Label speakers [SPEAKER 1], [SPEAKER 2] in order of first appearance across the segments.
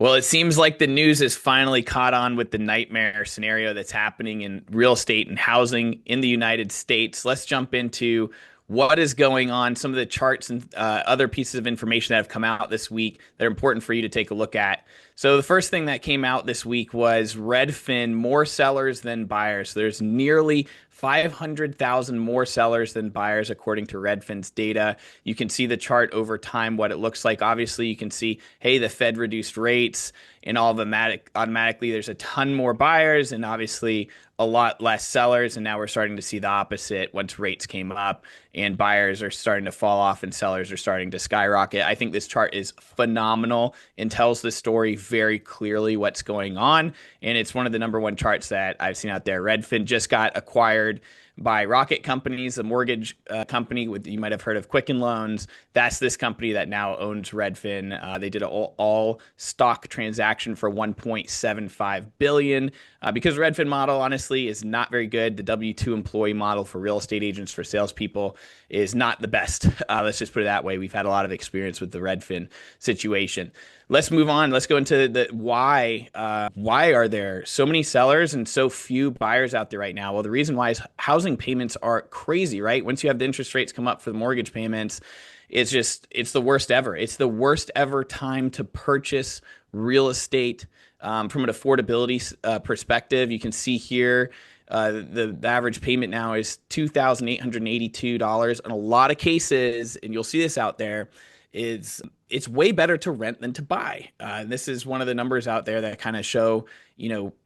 [SPEAKER 1] Well, it seems like the news has finally caught on with the nightmare scenario that's happening in real estate and housing in the United States. Let's jump into what is going on, some of the charts and other pieces of information that have come out this week that are important for you to take a look at. So, the first thing that came out this week was Redfin, more sellers than buyers. So there's nearly 500,000 more sellers than buyers, according to Redfin's data. You can see the chart over time, what it looks like. Obviously, you can see, hey, the Fed reduced rates, and automatically there's a ton more buyers and obviously a lot less sellers. And now we're starting to see the opposite once rates came up and buyers are starting to fall off and sellers are starting to skyrocket. I think this chart is phenomenal and tells the story very clearly what's going on. And it's one of the number one charts that I've seen out there. Redfin just got acquired by Rocket Companies, a mortgage company with, you might have heard of, Quicken Loans. That's this company that now owns Redfin. They did an all stock transaction for 1.75 billion. Because Redfin model honestly is not very good. The W-2 employee model for real estate agents, for salespeople, is not the best. Let's just put it that way. We've had a lot of experience with the Redfin situation. Let's move on. Let's go into the why. Why are there so many sellers and so few buyers out there right now? Well, the reason why is housing payments are crazy, right? Once you have the interest rates come up for the mortgage payments, it's the worst ever. It's the worst ever time to purchase real estate from an affordability perspective. You can see here the average payment now is $2,882. In a lot of cases, and you'll see this out there, it's way better to rent than to buy. This is one of the numbers out there that kind of show,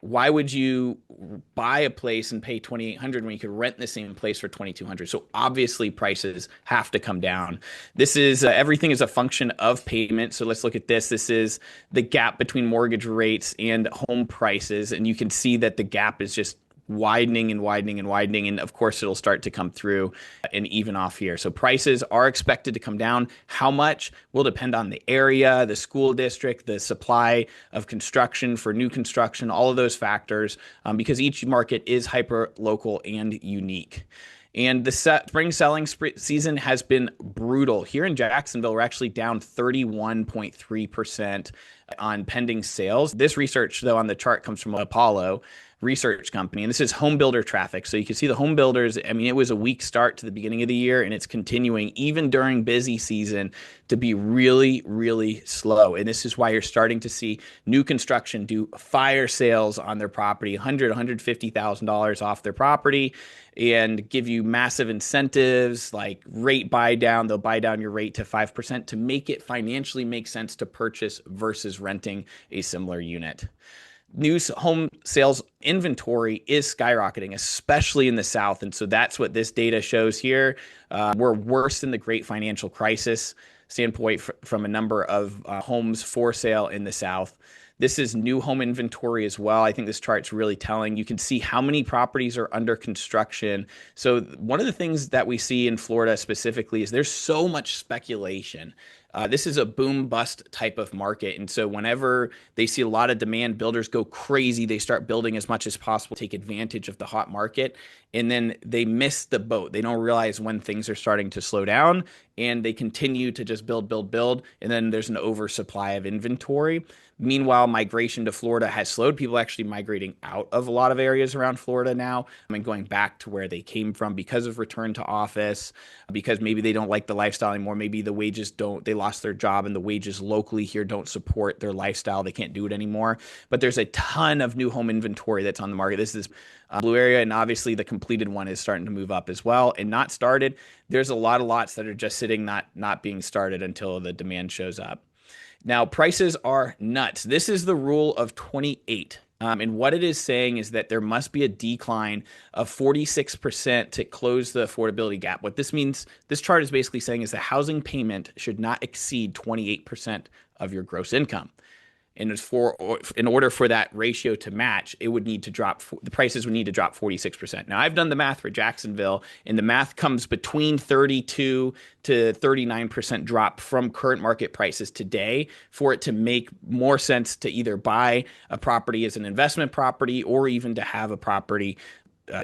[SPEAKER 1] why would you buy a place and pay $2,800 when you could rent the same place for $2,200? So obviously prices have to come down. This is everything is a function of payment. So let's look at this. This is the gap between mortgage rates and home prices, and you can see that the gap is just widening and widening and widening. And of course, it'll start to come through and even off here. So prices are expected to come down. How much will depend on the area, the school district, the supply of construction for new construction, all of those factors, because each market is hyper local and unique. And the spring selling season has been brutal. Here in Jacksonville, we're actually down 31.3% on pending sales. This research, though, on the chart comes from Apollo research company, and this is Homebuilder traffic. So you can see the home builders, it was a weak start to the beginning of the year, and it's continuing even during busy season to be really, really slow. And this is why you're starting to see new construction do fire sales on their property, $100,000, $150,000 off their property, and give you massive incentives like rate buy down. They'll buy down your rate to 5% to make it financially make sense to purchase versus renting a similar unit. New home sales inventory is skyrocketing, especially in the South. And so that's what this data shows here. We're worse than the great financial crisis standpoint from a number of homes for sale in the South. This is new home inventory as well. I think this chart's really telling. You can see how many properties are under construction. So one of the things that we see in Florida specifically is there's so much speculation. This is a boom bust type of market. And so whenever they see a lot of demand, builders go crazy. They start building as much as possible, take advantage of the hot market, and then they miss the boat. They don't realize when things are starting to slow down, and they continue to just build, build, build. And then there's an oversupply of inventory. Meanwhile, migration to Florida has slowed. People actually migrating out of a lot of areas around Florida now, going back to where they came from because of return to office, because maybe they don't like the lifestyle anymore. Maybe the wages they lost their job and the wages locally here don't support their lifestyle. They can't do it anymore. But there's a ton of new home inventory that's on the market. This is blue area, and obviously the completed one is starting to move up as well. And not started, there's a lot of lots that are just sitting, not being started until the demand shows up. Now, prices are nuts. This is the rule of 28. And what it is saying is that there must be a decline of 46% to close the affordability gap. What this means, this chart is basically saying is the housing payment should not exceed 28% of your gross income. And in order for that ratio to match, it would need to drop. The prices would need to drop 46%. Now, I've done the math for Jacksonville, and the math comes between 32 to 39% drop from current market prices today for it to make more sense to either buy a property as an investment property or even to have a property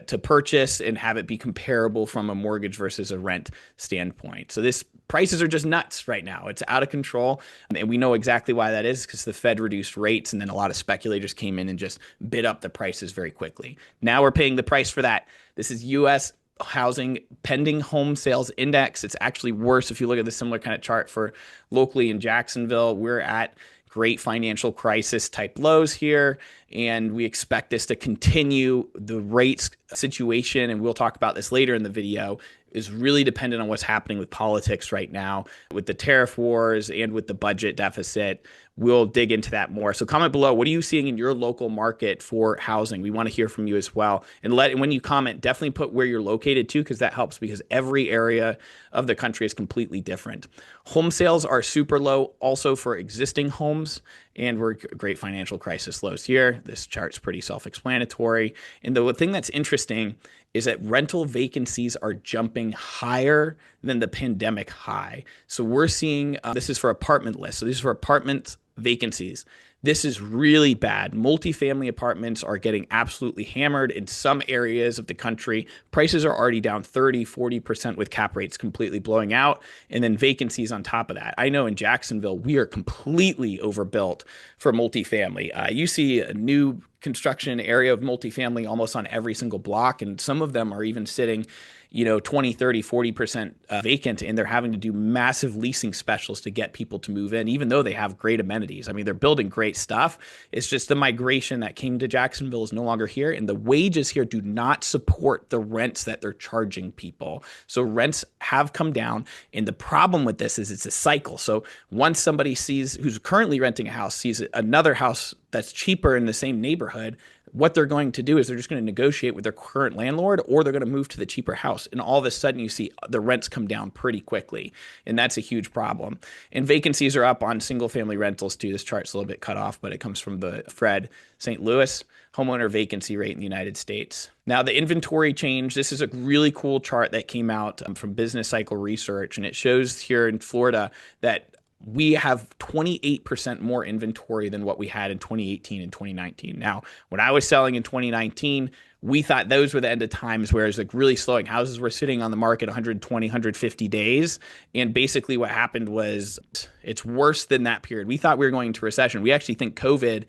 [SPEAKER 1] to purchase and have it be comparable from a mortgage versus a rent standpoint. So this prices are just nuts right now. It's out of control. And we know exactly why that is, because the Fed reduced rates and then a lot of speculators came in and just bid up the prices very quickly. Now we're paying the price for that. This is US housing pending home sales index. It's actually worse if you look at the similar kind of chart for locally in Jacksonville. We're at great financial crisis type lows here, and we expect this to continue. The rates situation, and we'll talk about this later in the video, is really dependent on what's happening with politics right now, with the tariff wars and with the budget deficit. We'll dig into that more. So comment below, what are you seeing in your local market for housing? We want to hear from you as well. And when you comment, definitely put where you're located too, because that helps, because every area of the country is completely different. Home sales are super low also for existing homes, and we're great financial crisis lows here. This chart's pretty self-explanatory. And the thing that's interesting is that rental vacancies are jumping higher than the pandemic high. So we're seeing, this is for apartment lists. So this is for apartment vacancies. This is really bad. Multifamily apartments are getting absolutely hammered in some areas of the country. Prices are already down 30, 40% with cap rates completely blowing out, and then vacancies on top of that. I know in Jacksonville, we are completely overbuilt for multifamily. You see a new construction area of multifamily almost on every single block, and some of them are even sitting 20, 30, 40% vacant, and they're having to do massive leasing specials to get people to move in, even though they have great amenities. I mean, they're building great stuff. It's just the migration that came to Jacksonville is no longer here, and the wages here do not support the rents that they're charging people. So rents have come down, and the problem with this is it's a cycle. So once somebody who's currently renting a house sees another house that's cheaper in the same neighborhood, what they're going to do is they're just going to negotiate with their current landlord, or they're going to move to the cheaper house. And all of a sudden you see the rents come down pretty quickly. And that's a huge problem. And vacancies are up on single family rentals too. This chart's a little bit cut off, but it comes from the Fred St. Louis homeowner vacancy rate in the United States. Now the inventory change, this is a really cool chart that came out from Business Cycle Research. And it shows here in Florida that we have 28% more inventory than what we had in 2018 and 2019. Now, when I was selling in 2019, we thought those were the end of times where it's like really slowing. Houses were sitting on the market 120, 150 days. And basically what happened was it's worse than that period. We thought we were going into recession. We actually think COVID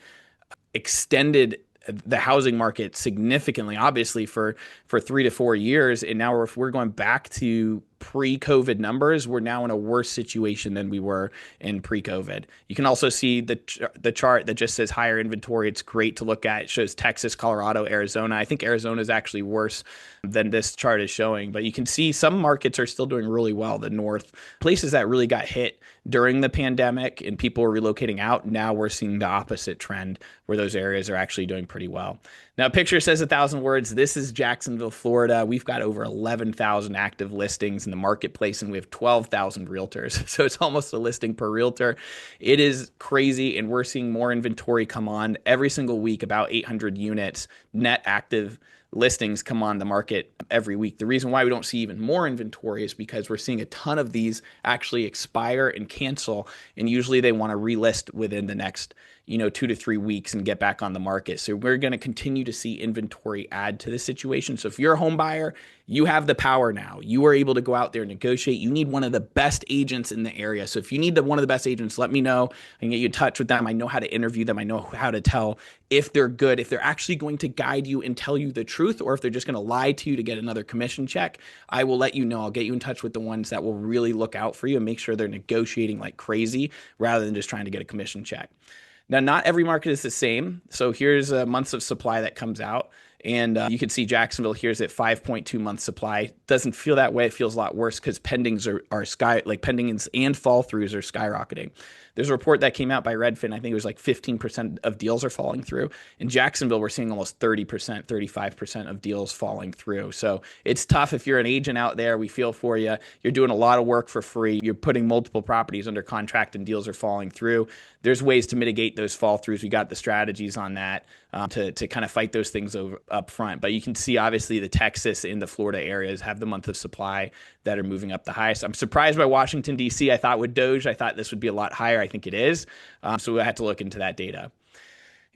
[SPEAKER 1] extended the housing market significantly, obviously for 3 to 4 years. And now we're going back to pre-COVID numbers. We're now in a worse situation than we were in pre-COVID. You can also see the chart that just says higher inventory. It's great to look at. It shows Texas, Colorado, Arizona. I think Arizona is actually worse than this chart is showing, but you can see some markets are still doing really well. The North, places that really got hit during the pandemic and people were relocating out. Now we're seeing the opposite trend where those areas are actually doing pretty well. Now, a picture says 1,000 words. This is Jacksonville, Florida. We've got over 11,000 active listings in the marketplace, and we have 12,000 realtors. So it's almost a listing per realtor. It is crazy, and we're seeing more inventory come on every single week, about 800 units net active listings come on the market every week. The reason why we don't see even more inventory is because we're seeing a ton of these actually expire and cancel, and usually they want to relist within the next 2 to 3 weeks and get back on the market. So we're going to continue to see inventory add to the situation. So if you're a home buyer, you have the power now. You are able to go out there and negotiate. You need one of the best agents in the area. So if you need one of the best agents, let me know. I can get you in touch with them. I know how to interview them. I know how to tell if they're good, if they're actually going to guide you and tell you the truth, or if they're just going to lie to you to get another commission check. I will let you know. I'll get you in touch with the ones that will really look out for you and make sure they're negotiating like crazy rather than just trying to get a commission check. Now, not every market is the same. So here's months of supply that comes out. And you can see Jacksonville here's at 5.2 months supply. Doesn't feel that way. It feels a lot worse because pendings pendings and fall throughs are skyrocketing. There's a report that came out by Redfin. I think it was like 15% of deals are falling through. In Jacksonville, we're seeing almost 30%, 35% of deals falling through. So it's tough if you're an agent out there. We feel for you. You're doing a lot of work for free. You're putting multiple properties under contract and deals are falling through. There's ways to mitigate those fall throughs. We got the strategies on that to kind of fight those things up front. But you can see obviously the Texas and the Florida areas have the month of supply that are moving up the highest. I'm surprised by Washington, D.C. I thought with Doge, I thought this would be a lot higher. I think it is. So I had to look into that data.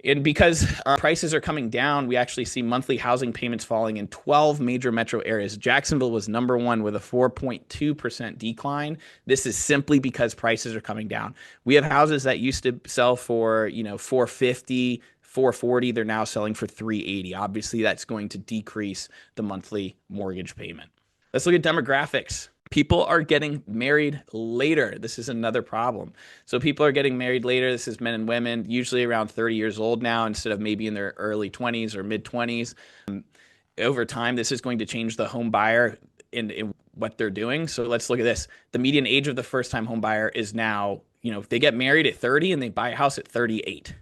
[SPEAKER 1] And because prices are coming down, we actually see monthly housing payments falling in 12 major metro areas. Jacksonville was number one with a 4.2% decline. This is simply because prices are coming down. We have houses that used to sell for, 450, 440. They're now selling for 380. Obviously, that's going to decrease the monthly mortgage payment. Let's look at demographics. People are getting married later. This is another problem. So people are getting married later. This is men and women, usually around 30 years old now, instead of maybe in their early 20s or mid 20s. Over time, this is going to change the home buyer in what they're doing. So let's look at this. The median age of the first-time home buyer is now, if they get married at 30 and they buy a house at 38.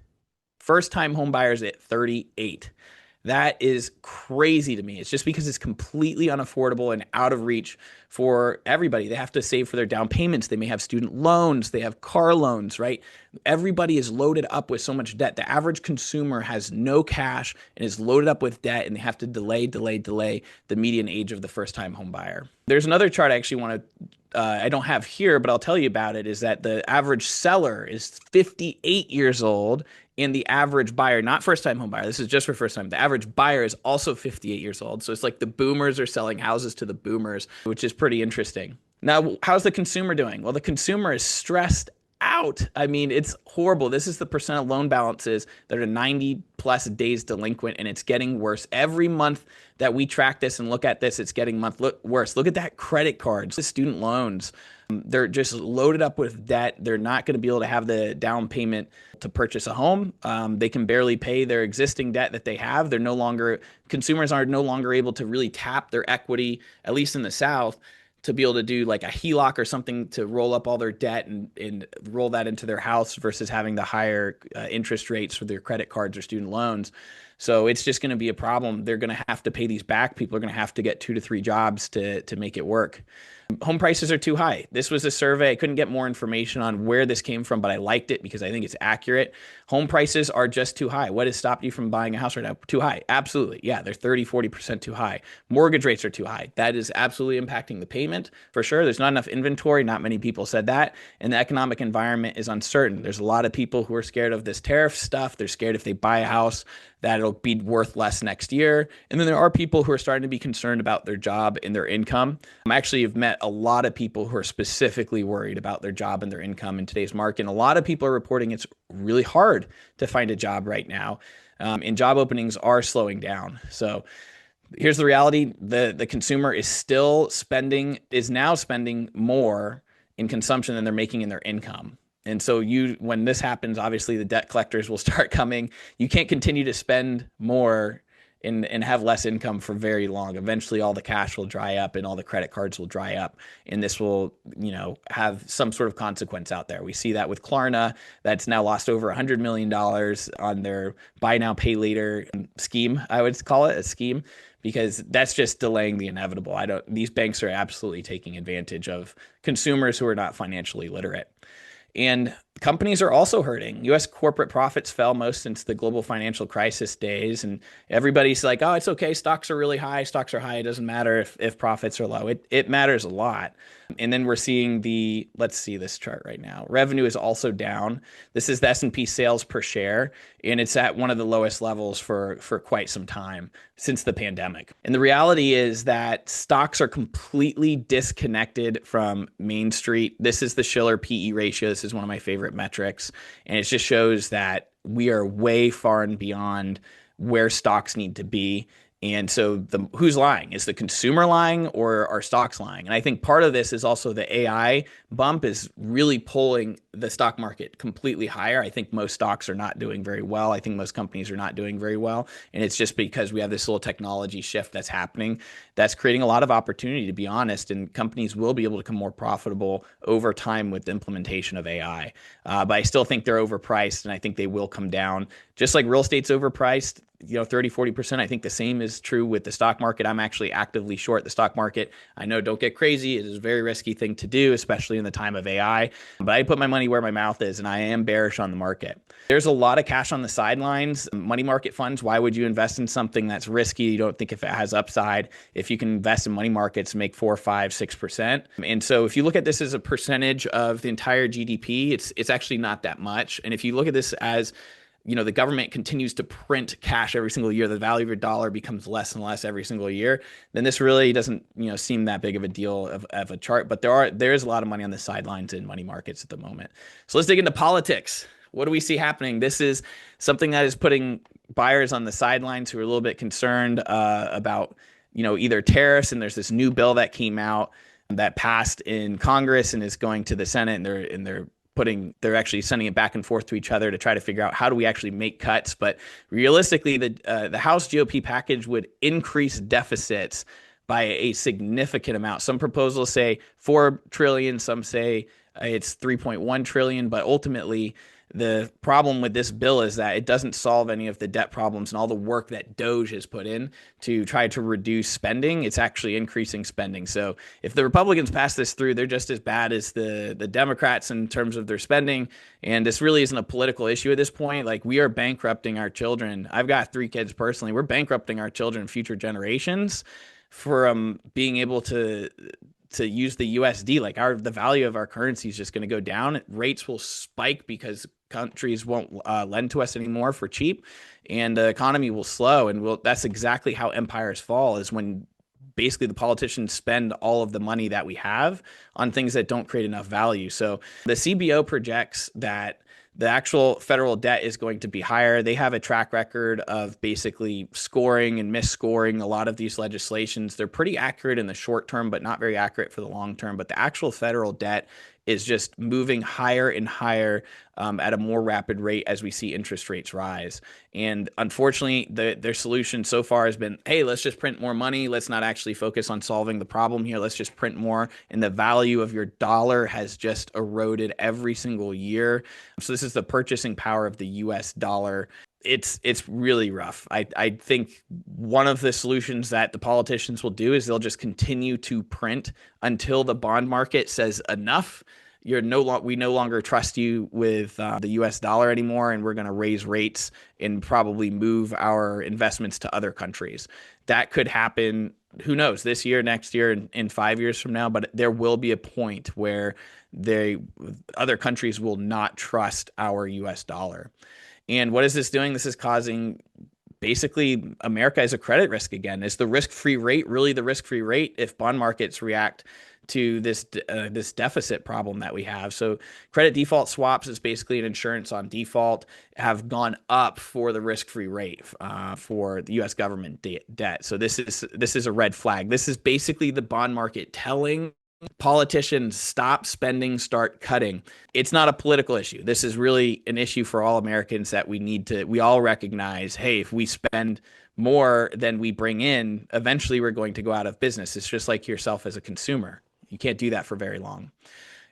[SPEAKER 1] First-time home buyers at 38. That is crazy to me. It's just because it's completely unaffordable and out of reach for everybody. They have to save for their down payments. They may have student loans. They have car loans, right? Everybody is loaded up with so much debt. The average consumer has no cash and is loaded up with debt, and they have to delay the median age of the first-time home buyer. There's another chart I actually want to I don't have here, but I'll tell you about it, is that the average seller is 58 years old, and the average buyer, not first-time home buyer, this is just for first-time, the average buyer is also 58 years old. So it's like the boomers are selling houses to the boomers, which is pretty interesting. Now, how's the consumer doing? Well, the consumer is stressed out. I mean, it's horrible. This is the percent of loan balances that are 90 plus days delinquent, and it's getting worse. Every month that we track this and look at this, it's getting worse. Look at that credit cards, the student loans. They're just loaded up with debt. They're not going to be able to have the down payment to purchase a home. They can barely pay their existing debt that they have. Consumers are no longer able to really tap their equity, at least in the South, to be able to do like a HELOC or something to roll up all their debt and roll that into their house versus having the higher interest rates for their credit cards or student loans. So it's just going to be a problem. They're going to have to pay these back. People are going to have to get 2 to 3 jobs to make it work. Home prices are too high. This was a survey. I couldn't get more information on where this came from, but I liked it because I think it's accurate. Home prices are just too high. What has stopped you from buying a house right now? Too high. Absolutely. Yeah, they're 30, 40% too high. Mortgage rates are too high. That is absolutely impacting the payment for sure. There's not enough inventory. Not many people said that. And the economic environment is uncertain. There's a lot of people who are scared of this tariff stuff. They're scared if they buy a house that it'll be worth less next year. And then there are people who are starting to be concerned about their job and their income. I actually have met a lot of people who are specifically worried about their job and their income in today's market. And a lot of people are reporting it's really hard to find a job right now. And job openings are slowing down. So here's the reality. The consumer is now spending more in consumption than they're making in their income. And so when this happens, obviously the debt collectors will start coming. You can't continue to spend more and have less income for very long. Eventually all the cash will dry up and all the credit cards will dry up. And this will, have some sort of consequence out there. We see that with Klarna, that's now lost over $100 million on their buy now, pay later scheme. I would call it a scheme, because that's just delaying the inevitable. These banks are absolutely taking advantage of consumers who are not financially literate. And companies are also hurting. U.S. corporate profits fell most since the global financial crisis days. And everybody's like, oh, it's okay. Stocks are really high. Stocks are high. It doesn't matter if profits are low. It matters a lot. And then we're seeing let's see this chart right now. Revenue is also down. This is the S&P sales per share, and it's at one of the lowest levels for quite some time since the pandemic. And the reality is that stocks are completely disconnected from Main Street. This is the Shiller PE ratio. This is one of my favorite metrics. And it just shows that we are way far and beyond where stocks need to be. And so who's lying? Is the consumer lying or are stocks lying? And I think part of this is also the AI bump is really pulling the stock market completely higher. I think most stocks are not doing very well. I think most companies are not doing very well. And it's just because we have this little technology shift that's happening that's creating a lot of opportunity, to be honest. And companies will be able to become more profitable over time with the implementation of AI. But I still think they're overpriced, and I think they will come down. Just like real estate's overpriced, 30, 40%. I think the same is true with the stock market. I'm actually actively short the stock market. I know, don't get crazy. It is a very risky thing to do, especially in the time of AI. But I put my money where my mouth is, and I am bearish on the market. There's a lot of cash on the sidelines. Money market funds, why would you invest in something that's risky? You don't think if it has upside, if you can invest in money markets and make 4, 5, 6%. And so if you look at this as a percentage of the entire GDP, it's actually not that much. And if you look at this as the government continues to print cash every single year, the value of your dollar becomes less and less every single year, then this really doesn't, seem that big of a deal of a chart. But there is a lot of money on the sidelines in money markets at the moment. So let's dig into politics. What do we see happening? This is something that is putting buyers on the sidelines who are a little bit concerned about, either tariffs. And there's this new bill that came out that passed in Congress and is going to the Senate, and they're actually sending it back and forth to each other to try to figure out how do we actually make cuts. But realistically, the House GOP package would increase deficits by a significant amount. Some proposals say 4 trillion, some say it's 3.1 trillion, but ultimately the problem with this bill is that it doesn't solve any of the debt problems and all the work that Doge has put in to try to reduce spending. It's actually increasing spending. So if the Republicans pass this through, they're just as bad as the Democrats in terms of their spending. And this really isn't a political issue at this point. Like, we are bankrupting our children. I've got 3 kids personally. We're bankrupting our children, future generations, from being able to use the USD. Like, the value of our currency is just going to go down. Rates will spike because countries won't lend to us anymore for cheap, and the economy will slow. And that's exactly how empires fall, is when basically the politicians spend all of the money that we have on things that don't create enough value. So the CBO projects that the actual federal debt is going to be higher. They have a track record of basically scoring and misscoring a lot of these legislations. They're pretty accurate in the short term, but not very accurate for the long term. But the actual federal debt is just moving higher and higher at a more rapid rate as we see interest rates rise. And unfortunately, their solution so far has been, hey, let's just print more money. Let's not actually focus on solving the problem here. Let's just print more. And the value of your dollar has just eroded every single year. So this is the purchasing power of the US dollar. It's really rough. I think one of the solutions that the politicians will do is they'll just continue to print until the bond market says enough. We no longer trust you with the US dollar anymore, and we're going to raise rates and probably move our investments to other countries. That could happen, who knows, this year, next year, in 5 years from now, but there will be a point where other countries will not trust our US dollar. And what is this doing? This is causing basically America as a credit risk again. Is the risk-free rate really the risk-free rate if bond markets react to this deficit problem that we have? So credit default swaps is basically an insurance on default, have gone up for the risk-free rate for the U.S. government debt. So this is a red flag. This is basically the bond market telling politicians stop spending, start cutting. It's not a political issue. This is really an issue for all Americans that we all recognize, hey, if we spend more than we bring in, eventually we're going to go out of business. It's just like yourself as a consumer. You can't do that for very long.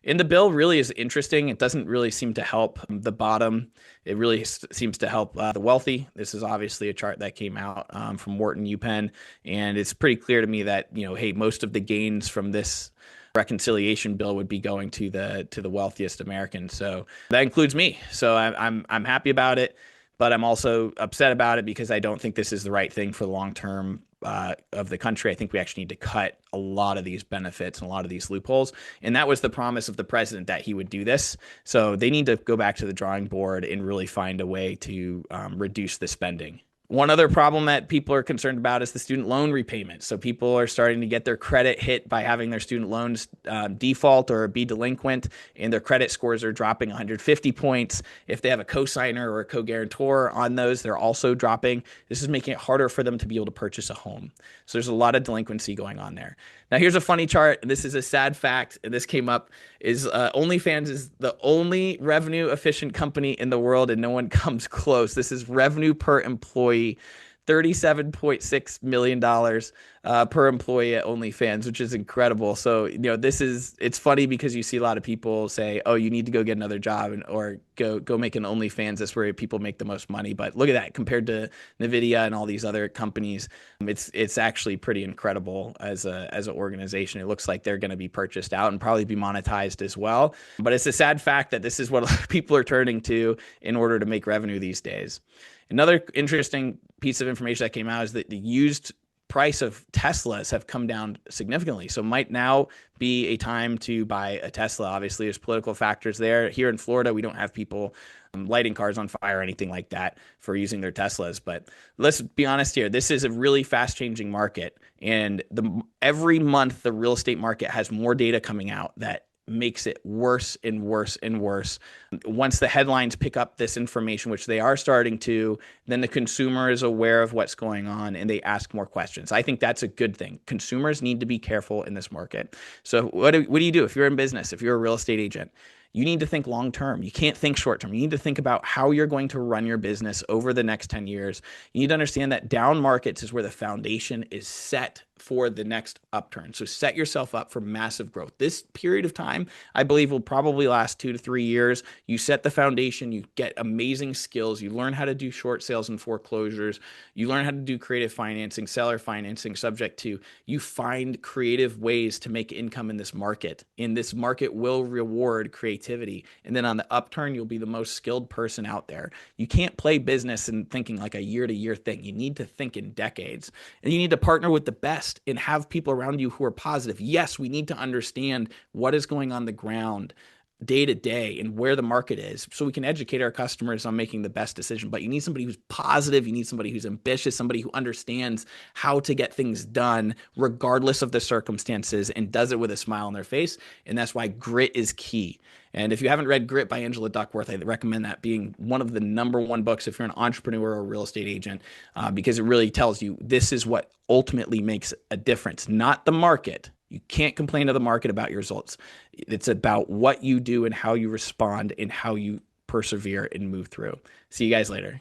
[SPEAKER 1] And the bill really is interesting. It doesn't really seem to help the bottom. It really seems to help the wealthy. This is obviously a chart that came out from Wharton UPenn, and it's pretty clear to me that, hey, most of the gains from this reconciliation bill would be going to the wealthiest Americans. So that includes me. So I'm happy about it, but I'm also upset about it because I don't think this is the right thing for the long term of the country. I think we actually need to cut a lot of these benefits and a lot of these loopholes. And that was the promise of the president, that he would do this. So they need to go back to the drawing board and really find a way to reduce the spending. One other problem that people are concerned about is the student loan repayment. So people are starting to get their credit hit by having their student loans default or be delinquent, and their credit scores are dropping 150 points. If they have a cosigner or a co-guarantor on those, they're also dropping. This is making it harder for them to be able to purchase a home. So there's a lot of delinquency going on there. Now, here's a funny chart, and this is a sad fact, and this came up, is OnlyFans is the only revenue-efficient company in the world, and no one comes close. This is revenue per employee, $37.6 million per employee at OnlyFans, which is incredible. So, it's funny because you see a lot of people say, oh, you need to go get another job or go make an OnlyFans. That's where people make the most money. But look at that compared to NVIDIA and all these other companies. It's actually pretty incredible as an organization. It looks like they're going to be purchased out and probably be monetized as well. But it's a sad fact that this is what people are turning to in order to make revenue these days. Another interesting piece of information that came out is that the used price of Teslas have come down significantly. So might now be a time to buy a Tesla. Obviously, there's political factors there. Here in Florida, we don't have people lighting cars on fire or anything like that for using their Teslas. But let's be honest here. This is a really fast changing market. And every month, the real estate market has more data coming out that makes it worse and worse and worse. Once the headlines pick up this information, which they are starting to, then the consumer is aware of what's going on and they ask more questions. I think that's a good thing. Consumers need to be careful in this market. So what do you do if you're in business, if you're a real estate agent? You need to think long term. You can't think short term. You need to think about how you're going to run your business over the next 10 years. You need to understand that down markets is where the foundation is set for the next upturn. So set yourself up for massive growth. This period of time, I believe, will probably last 2 to 3 years. You set the foundation, you get amazing skills, you learn how to do short sales and foreclosures, you learn how to do creative financing, seller financing, subject to, you find creative ways to make income in this market. And this market will reward creativity. And then on the upturn, you'll be the most skilled person out there. You can't play business and thinking like a year to year thing. You need to think in decades, and you need to partner with the best and have people around you who are positive. Yes, we need to understand what is going on the ground day to day and where the market is so we can educate our customers on making the best decision. But you need somebody who's positive. You need somebody who's ambitious, somebody who understands how to get things done regardless of the circumstances and does it with a smile on their face. And that's why grit is key. And if you haven't read Grit by Angela Duckworth, I recommend that being one of the #1 books if you're an entrepreneur or a real estate agent, because it really tells you this is what ultimately makes a difference, not the market. You can't complain to the market about your results. It's about what you do and how you respond and how you persevere and move through. See you guys later.